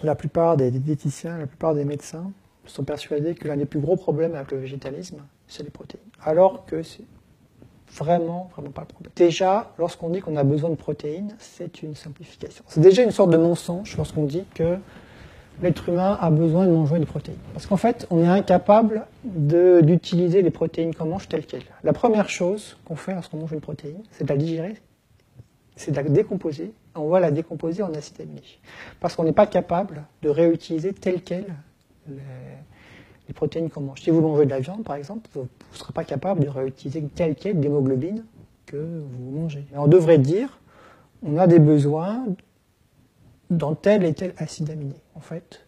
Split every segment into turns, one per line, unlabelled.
La plupart des diététiciens, la plupart des médecins sont persuadés que l'un des plus gros problèmes avec le végétalisme, c'est les protéines. Alors que c'est vraiment pas le problème. Déjà, lorsqu'on dit qu'on a besoin de protéines, c'est une simplification. C'est déjà une sorte de mensonge lorsqu'on dit que l'être humain a besoin de manger des protéines. Parce qu'en fait, on est incapable d'utiliser les protéines qu'on mange telles quelles. La première chose qu'on fait lorsqu'on mange une protéine, c'est de la digérer, c'est de la décomposer. On va la décomposer en acides aminés. Parce qu'on n'est pas capable de réutiliser telles quelles les protéines qu'on mange. Si vous mangez de la viande, par exemple, vous ne serez pas capable de réutiliser telle quelle l'hémoglobine que vous mangez. Mais on devrait dire, on a des besoins dans tel et tel acide aminé. En fait,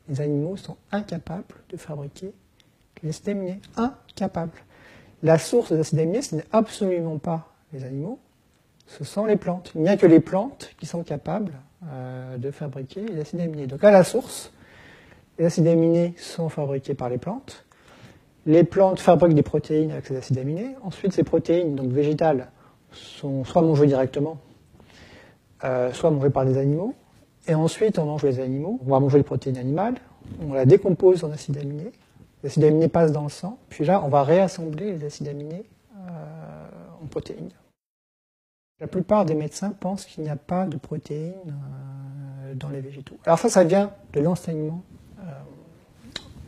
les animaux sont incapables de fabriquer les acides aminés. Incapables. La source des acides aminés, ce n'est absolument pas les animaux, ce sont les plantes. Il n'y a que les plantes qui sont capables de fabriquer les acides aminés. Donc à la source, les acides aminés sont fabriqués par les plantes. Les plantes fabriquent des protéines avec ces acides aminés. Ensuite, ces protéines, donc végétales, sont soit mangées directement, soit mangées par des animaux. Et ensuite, on mange les animaux. On va manger les protéines animales. On la décompose en acides aminés. Les acides aminés passent dans le sang. Puis là, on va réassembler les acides aminés en protéines. La plupart des médecins pensent qu'il n'y a pas de protéines dans les végétaux. Alors ça vient de l'enseignement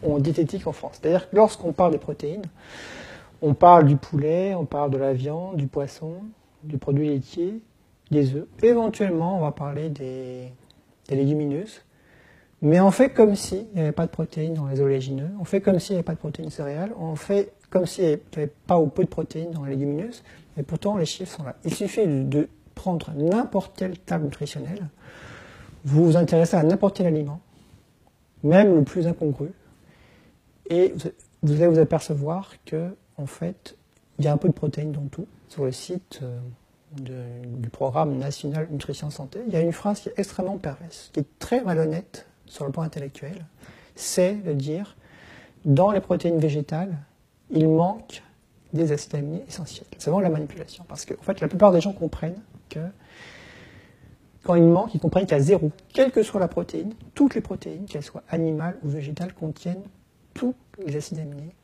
en diététique en France. C'est-à-dire que lorsqu'on parle des protéines, on parle du poulet, on parle de la viande, du poisson, du produit laitier, des œufs. Éventuellement, on va parler des légumineuses. Mais on fait comme s'il n'y avait pas de protéines dans les oléagineux, on fait comme s'il n'y avait pas de protéines céréales, on fait comme s'il n'y avait pas ou peu de protéines dans les légumineuses, et pourtant les chiffres sont là. Il suffit de prendre n'importe quelle table nutritionnelle, vous vous intéressez à n'importe quel aliment, même le plus incongru, et vous allez vous apercevoir que, en fait, il y a un peu de protéines dans tout. Sur le site du programme national Nutrition Santé, il y a une phrase qui est extrêmement perverse, qui est très malhonnête sur le plan intellectuel, c'est de dire, dans les protéines végétales, il manque des acides aminés essentiels. C'est vraiment la manipulation, parce que en fait, la plupart des gens comprennent que quand il manque, ils comprennent qu'il y a zéro. Quelle que soit la protéine, toutes les protéines, qu'elles soient animales ou végétales, contiennent tous les acides aminés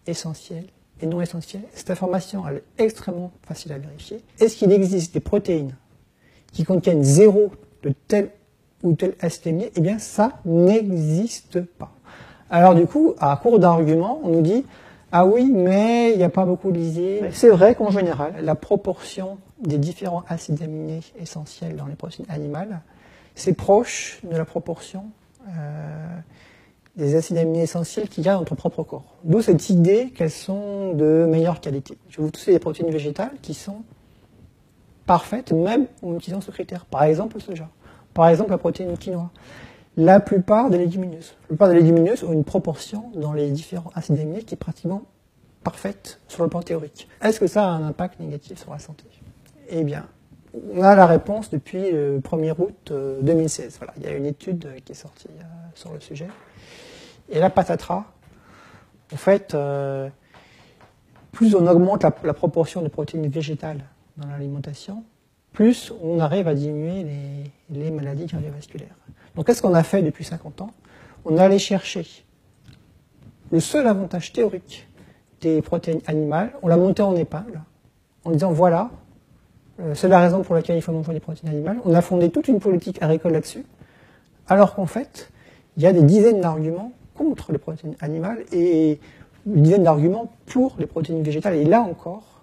essentiels et non essentiels. Cette information, elle est extrêmement facile à vérifier. Est-ce qu'il existe des protéines qui contiennent zéro de tel ou tel acide aminé? Eh bien, ça n'existe pas. Alors du coup, à court d'arguments, on nous dit « Ah oui, mais il n'y a pas beaucoup de lisier ». C'est vrai qu'en général, la proportion des différents acides aminés essentiels dans les protéines animales, c'est proche de la proportion des acides aminés essentiels qu'il y a dans notre propre corps. D'où cette idée qu'elles sont de meilleure qualité. Je vais vous citer des protéines végétales qui sont parfaites, même en utilisant ce critère. Par exemple, le soja. Par exemple, la protéine quinoa. La plupart des légumineuses. La plupart des légumineuses ont une proportion dans les différents acides aminés qui est pratiquement parfaite sur le plan théorique. Est-ce que ça a un impact négatif sur la santé? Eh bien, on a la réponse depuis le 1er août 2016. Voilà, il y a une étude qui est sortie sur le sujet. Et là, patatras, en fait, plus on augmente la proportion de protéines végétales dans l'alimentation, plus on arrive à diminuer les maladies cardiovasculaires. Donc, qu'est-ce qu'on a fait depuis 50 ans? On est allé chercher le seul avantage théorique des protéines animales, on l'a monté en épingle, en disant voilà, c'est la raison pour laquelle il faut manger des protéines animales. On a fondé toute une politique agricole là-dessus, alors qu'en fait, il y a des dizaines d'arguments contre les protéines animales et une dizaine d'arguments pour les protéines végétales. Et là encore,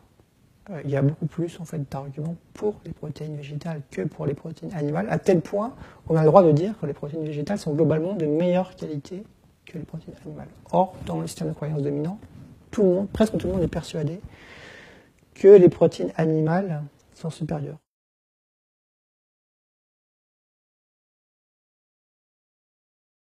il y a beaucoup plus en fait, d'arguments pour les protéines végétales que pour les protéines animales, à tel point qu'on a le droit de dire que les protéines végétales sont globalement de meilleure qualité que les protéines animales. Or, dans le système de croyance dominant, presque tout le monde est persuadé que les protéines animales sont supérieures.